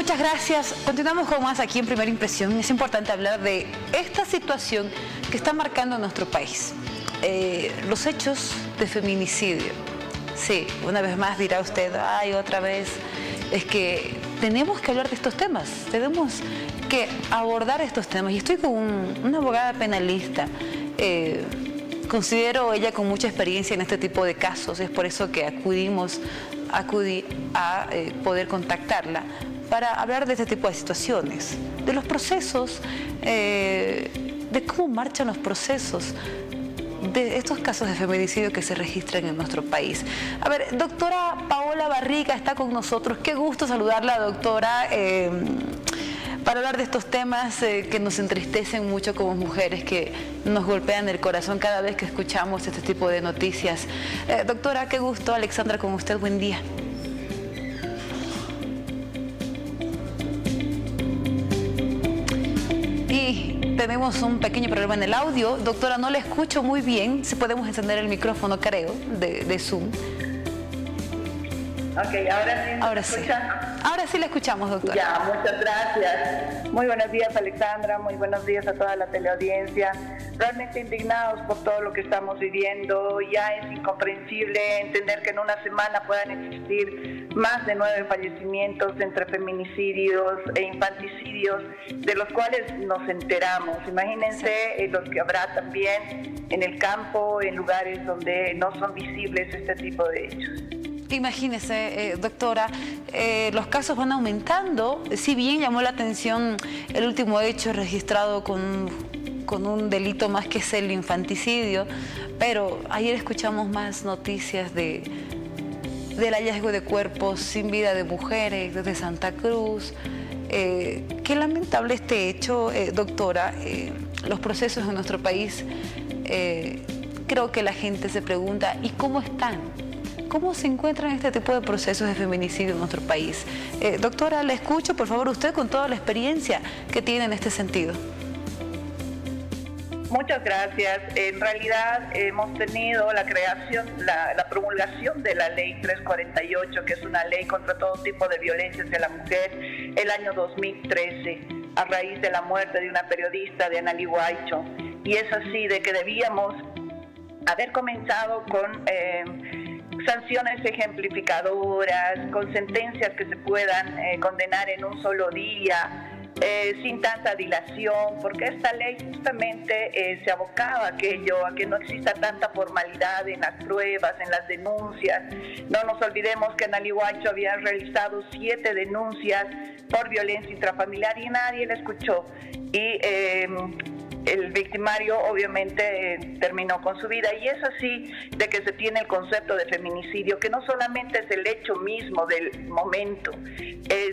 Muchas gracias. Continuamos con más aquí en Primera Impresión. Es importante hablar de esta situación que está marcando nuestro país. Los hechos de feminicidio. Sí, una vez más dirá usted, ay, otra vez. Es que tenemos que hablar de estos temas, tenemos que abordar estos temas. Y estoy con una abogada penalista. Considero ella con mucha experiencia en este tipo de casos. Es por eso que acudí a poder contactarla para hablar de este tipo de situaciones, de los procesos, de cómo marchan los procesos de estos casos de feminicidio que se registran en nuestro país. A ver, doctora Paola Barriga está con nosotros. Qué gusto saludarla, doctora, para hablar de estos temas que nos entristecen mucho como mujeres, que nos golpean el corazón cada vez que escuchamos este tipo de noticias. Doctora, qué gusto. Alexandra, con usted, buen día. Y tenemos un pequeño problema en el audio. Doctora, no le escucho muy bien. Si podemos encender el micrófono, creo, de Zoom. Ok, ahora sí. Ahora sí le escuchamos, doctora. Ya, muchas gracias. Muy buenos días, Alexandra. Muy buenos días a toda la teleaudiencia. Realmente indignados por todo lo que estamos viviendo. Ya es incomprensible entender que en una semana puedan existir más de 9 fallecimientos entre feminicidios e infanticidios, de los cuales nos enteramos. Imagínense los que habrá también en el campo, en lugares donde no son visibles este tipo de hechos. Imagínese, doctora, los casos van aumentando. Si bien llamó la atención el último hecho registrado con un delito más que es el infanticidio, pero ayer escuchamos más noticias del hallazgo de cuerpos sin vida de mujeres desde Santa Cruz. Qué lamentable este hecho, doctora. Los procesos en nuestro país, creo que la gente se pregunta, ¿y cómo están? ¿Cómo se encuentran este tipo de procesos de feminicidio en nuestro país? Doctora, la escucho, por favor, usted con toda la experiencia que tiene en este sentido. Muchas gracias. En realidad hemos tenido la creación, la promulgación de la ley 348, que es una ley contra todo tipo de violencia hacia la mujer, el año 2013, a raíz de la muerte de una periodista, de Analí Huaycho. Y es así de que debíamos haber comenzado con sanciones ejemplificadoras, con sentencias que se puedan condenar en un solo día, sin tanta dilación, porque esta ley justamente se abocaba a aquello, a que no exista tanta formalidad en las pruebas, en las denuncias. No nos olvidemos que Analí Huaycho había realizado 7 denuncias por violencia intrafamiliar y nadie la escuchó. Y el victimario obviamente terminó con su vida, y es así de que se tiene el concepto de feminicidio, que no solamente es el hecho mismo del momento,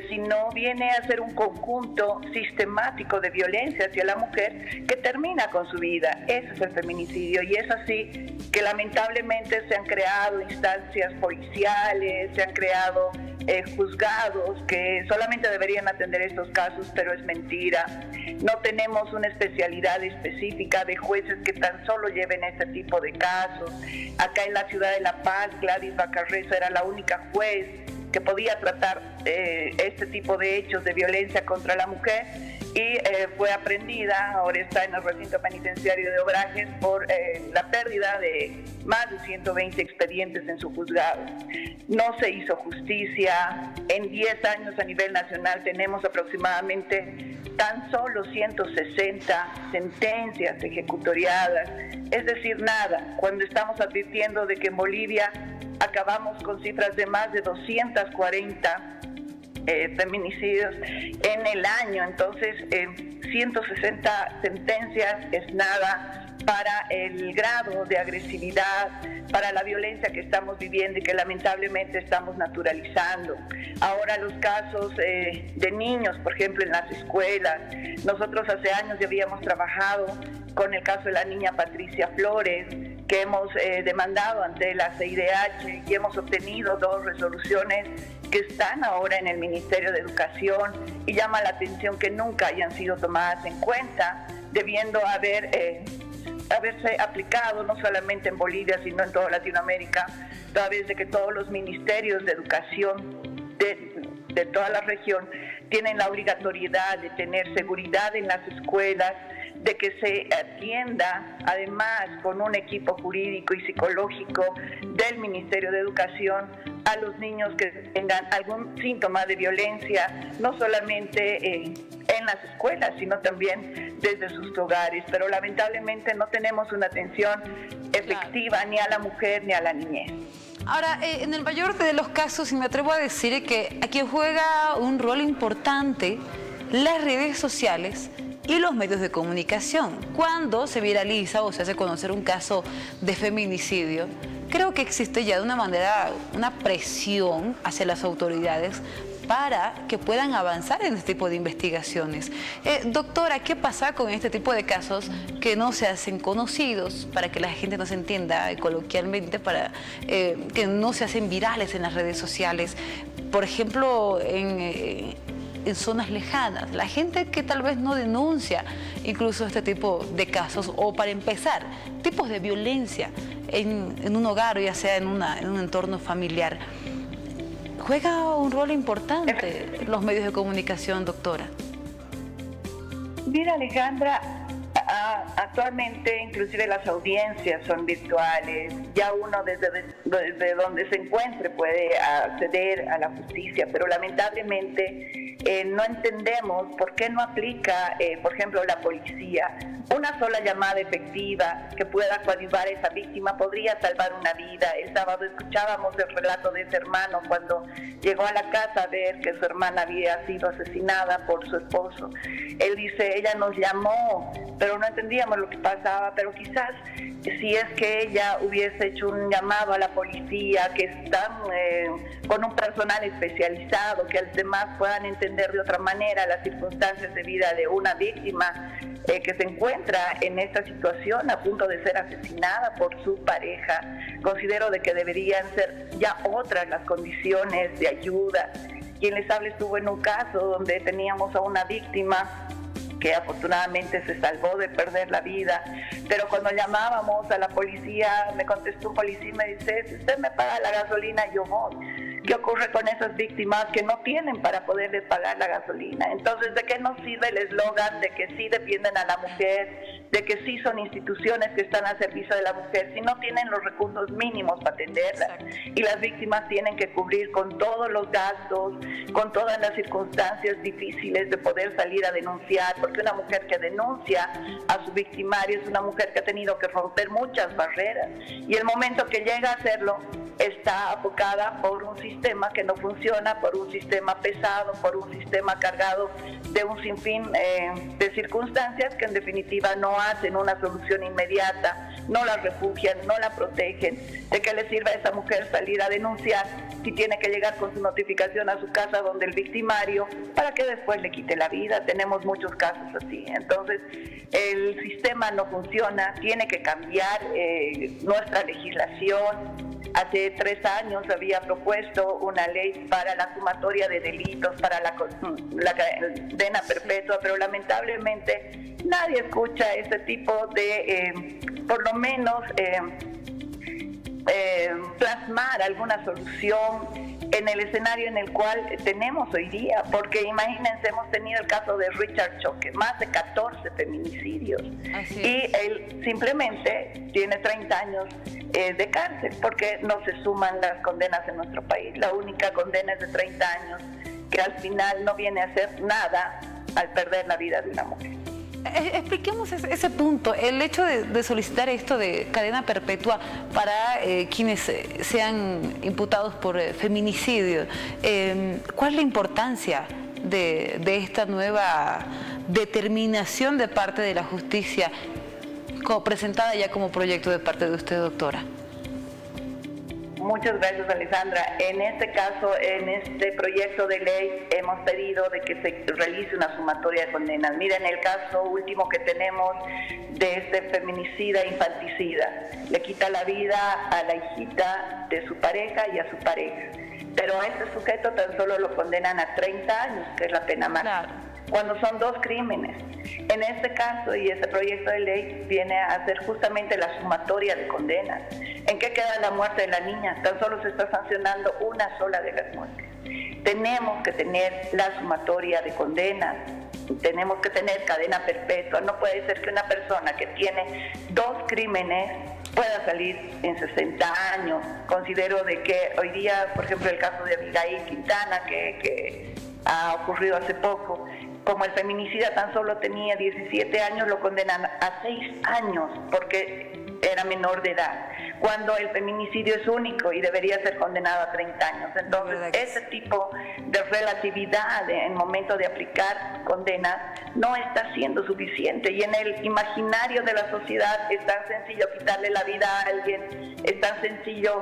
sino viene a ser un conjunto sistemático de violencia hacia la mujer que termina con su vida. Ese es el feminicidio, y es así que lamentablemente se han creado instancias policiales, se han creado juzgados que solamente deberían atender estos casos, pero es mentira. No tenemos una especialidad específica de jueces que tan solo lleven este tipo de casos. Acá en la ciudad de La Paz, Gladys Bacarreza era la única juez que podía tratar este tipo de hechos de violencia contra la mujer, y fue aprendida, ahora está en el recinto penitenciario de Obrajes por la pérdida de más de 120 expedientes en su juzgado. No se hizo justicia. En 10 años a nivel nacional tenemos aproximadamente tan solo 160 sentencias ejecutoriadas, es decir, nada, cuando estamos advirtiendo de que en Bolivia acabamos con cifras de más de 240 feminicidios en el año. Entonces 160 sentencias es nada para el grado de agresividad, para la violencia que estamos viviendo y que lamentablemente estamos naturalizando. Ahora los casos de niños, por ejemplo, en las escuelas. Nosotros hace años ya habíamos trabajado con el caso de la niña Patricia Flores, que hemos demandado ante la CIDH y hemos obtenido 2 resoluciones que están ahora en el Ministerio de Educación, y llama la atención que nunca hayan sido tomadas en cuenta, debiendo haberse aplicado no solamente en Bolivia, sino en toda Latinoamérica, toda vez de que todos los ministerios de educación de toda la región tienen la obligatoriedad de tener seguridad en las escuelas, de que se atienda además con un equipo jurídico y psicológico del Ministerio de Educación a los niños que tengan algún síntoma de violencia, no solamente en las escuelas, sino también desde sus hogares. Pero lamentablemente no tenemos una atención efectiva ni a la mujer ni a la niñez. Ahora, en el mayor de los casos, y me atrevo a decir que aquí juega un rol importante las redes sociales y los medios de comunicación. Cuando se viraliza o se hace conocer un caso de feminicidio, creo que existe ya de una manera una presión hacia las autoridades para que puedan avanzar en este tipo de investigaciones. Doctora, ¿qué pasa con este tipo de casos que no se hacen conocidos, para que la gente no se entienda coloquialmente, para que no se hacen virales en las redes sociales? Por ejemplo, en zonas lejanas, la gente que tal vez no denuncia incluso este tipo de casos, o para empezar, tipos de violencia en un hogar, ya sea en un entorno familiar. ¿Juega un rol importante los medios de comunicación, doctora? Mira, Alejandra, actualmente inclusive las audiencias son virtuales, ya uno desde donde se encuentre puede acceder a la justicia, pero lamentablemente no entendemos por qué no aplica, por ejemplo, la policía. Una sola llamada efectiva que pueda coadyuvar a esa víctima podría salvar una vida. El sábado escuchábamos el relato de ese hermano cuando llegó a la casa a ver que su hermana había sido asesinada por su esposo. Él dice, ella nos llamó, pero no entendíamos lo que pasaba, pero quizás si es que ella hubiese hecho un llamado a la policía, que están con un personal especializado, que los demás puedan entender de otra manera las circunstancias de vida de una víctima que se encuentra en esta situación a punto de ser asesinada por su pareja. Considero de que deberían ser ya otras las condiciones de ayuda. Quien les habla estuvo en un caso donde teníamos a una víctima que afortunadamente se salvó de perder la vida, pero cuando llamábamos a la policía, me contestó un policía y me dice, si usted me paga la gasolina, yo voy. ¿Qué ocurre con esas víctimas que no tienen para poderles pagar la gasolina? Entonces, ¿de qué nos sirve el eslogan de que sí defienden a la mujer, de que sí son instituciones que están al servicio de la mujer, si no tienen los recursos mínimos para atenderlas? Y las víctimas tienen que cubrir con todos los gastos, con todas las circunstancias difíciles de poder salir a denunciar, porque una mujer que denuncia a su victimario es una mujer que ha tenido que romper muchas barreras, y el momento que llega a hacerlo está abocada por un sistema que no funciona, por un sistema pesado, por un sistema cargado de un sinfín de circunstancias que en definitiva no hacen una solución inmediata, no la refugian, no la protegen. ¿De qué le sirve a esa mujer salir a denunciar si tiene que llegar con su notificación a su casa donde el victimario, para que después le quite la vida? Tenemos muchos casos así. Entonces, el sistema no funciona, tiene que cambiar nuestra legislación. Hace 3 años había propuesto una ley para la sumatoria de delitos, para la cadena perpetua, pero lamentablemente nadie escucha ese tipo de, por lo menos, plasmar alguna solución en el escenario en el cual tenemos hoy día, porque imagínense, hemos tenido el caso de Richard Choque, más de 14 feminicidios, y él simplemente tiene 30 años de cárcel, porque no se suman las condenas en nuestro país. La única condena es de 30 años, que al final no viene a hacer nada al perder la vida de una mujer. Expliquemos ese punto, el hecho de solicitar esto de cadena perpetua para quienes sean imputados por feminicidio. ¿Cuál es la importancia de esta nueva determinación de parte de la justicia, presentada ya como proyecto de parte de usted, doctora? Muchas gracias, Alessandra. En este caso, en este proyecto de ley, hemos pedido de que se realice una sumatoria de condenas. Miren el caso último que tenemos de este feminicida infanticida. Le quita la vida a la hijita de su pareja y a su pareja. Pero a este sujeto tan solo lo condenan a 30 años, que es la pena máxima. Claro. Cuando son 2 crímenes. En este caso, y este proyecto de ley viene a hacer justamente la sumatoria de condenas. ¿En qué queda la muerte de la niña? Tan solo se está sancionando una sola de las muertes. Tenemos que tener la sumatoria de condenas, tenemos que tener cadena perpetua. No puede ser que una persona que tiene 2 crímenes pueda salir en 60 años. Considero de que hoy día, por ejemplo, el caso de Abigail Quintana, que ha ocurrido hace poco, como el feminicida tan solo tenía 17 años, lo condenan a 6 años porque era menor de edad, cuando el feminicidio es único y debería ser condenado a 30 años. Entonces, ese tipo de relatividad en momento de aplicar condenas no está siendo suficiente, y en el imaginario de la sociedad es tan sencillo quitarle la vida a alguien, es tan sencillo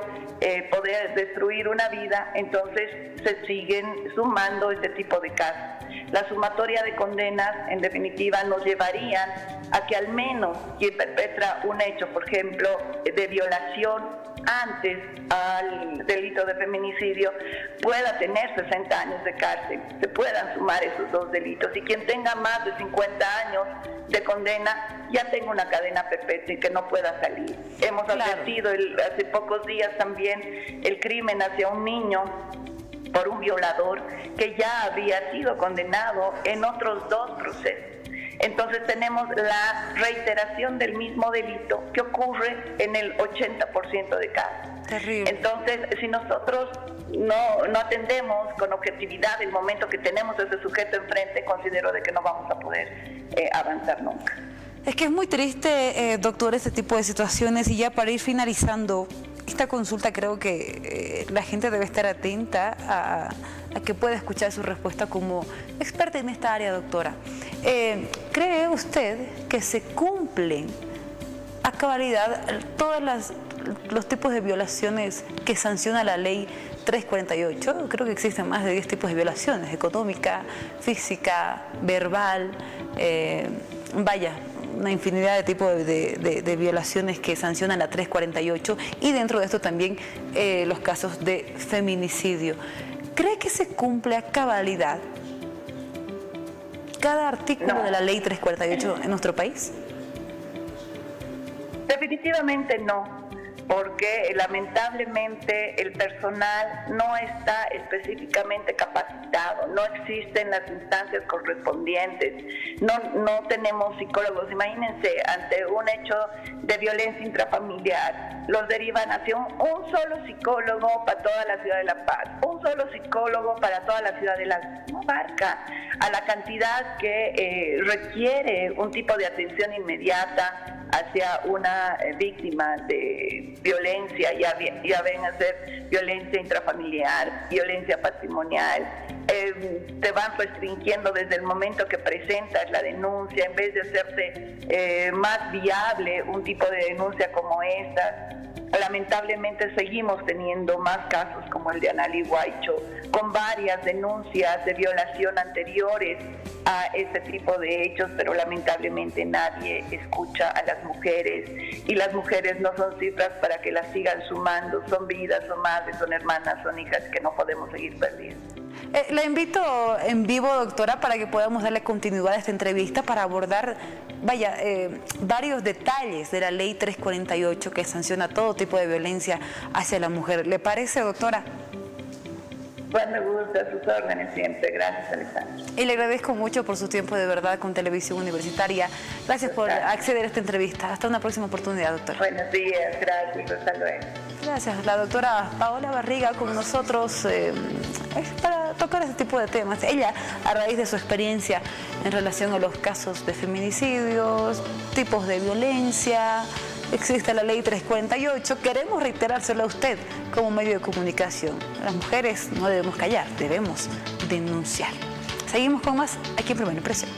poder destruir una vida. Entonces se siguen sumando este tipo de casos. La sumatoria de condenas, en definitiva, nos llevarían a que al menos quien perpetra un hecho, por ejemplo, de violación antes al delito de feminicidio, pueda tener 60 años de cárcel, se puedan sumar esos 2 delitos, y quien tenga más de 50 años de condena ya tenga una cadena perpetua y que no pueda salir. Hemos advertido hace pocos días también el crimen hacia un niño por un violador que ya había sido condenado en otros 2 procesos. Entonces tenemos la reiteración del mismo delito que ocurre en el 80% de casos. Terrible. Entonces, si nosotros no atendemos con objetividad el momento que tenemos a ese sujeto enfrente, considero de que no vamos a poder avanzar nunca. Es que es muy triste, doctor, este tipo de situaciones. Y ya para ir finalizando esta consulta, creo que la gente debe estar atenta a que pueda escuchar su respuesta como experta en esta área, doctora. ¿Cree usted que se cumplen a cabalidad todos los tipos de violaciones que sanciona la ley 348? Creo que existen más de 10 tipos de violaciones: económica, física, verbal, una infinidad de tipos de violaciones que sanciona la 348, y dentro de esto también los casos de feminicidio. ¿Cree que se cumple a cabalidad cada artículo de la ley 348 en nuestro país? Definitivamente no, porque lamentablemente el personal no está específicamente capacitado, no existen las instancias correspondientes, no tenemos psicólogos. Imagínense, ante un hecho de violencia intrafamiliar, los derivan hacia un solo psicólogo para toda la ciudad de La Paz, un solo psicólogo para toda la ciudad de La... No abarca a la cantidad que requiere un tipo de atención inmediata hacia una víctima de violencia, ya ven a ser violencia intrafamiliar, violencia patrimonial. Te van restringiendo desde el momento que presentas la denuncia, en vez de hacerte más viable un tipo de denuncia como esta. Lamentablemente seguimos teniendo más casos como el de Anali Guaycho, con varias denuncias de violación anteriores a este tipo de hechos, pero lamentablemente nadie escucha a las mujeres, y las mujeres no son cifras para que las sigan sumando, son vidas, son madres, son hermanas, son hijas que no podemos seguir perdiendo. La invito en vivo, doctora, para que podamos darle continuidad a esta entrevista para abordar varios detalles de la ley 348 que sanciona todo tipo de violencia hacia la mujer. ¿Le parece, doctora? Cuando gusta, a sus órdenes siempre. Gracias, Alejandra. Y le agradezco mucho por su tiempo, de verdad, con Televisión Universitaria. Gracias por acceder a esta entrevista. Hasta una próxima oportunidad, doctora. Buenos días, gracias, hasta luego. Gracias. La doctora Paola Barriga con nosotros para tocar este tipo de temas. Ella, a raíz de su experiencia en relación a los casos de feminicidios, tipos de violencia, existe la ley 348, queremos reiterárselo a usted como medio de comunicación. Las mujeres no debemos callar, debemos denunciar. Seguimos con más aquí en Primera Impresión.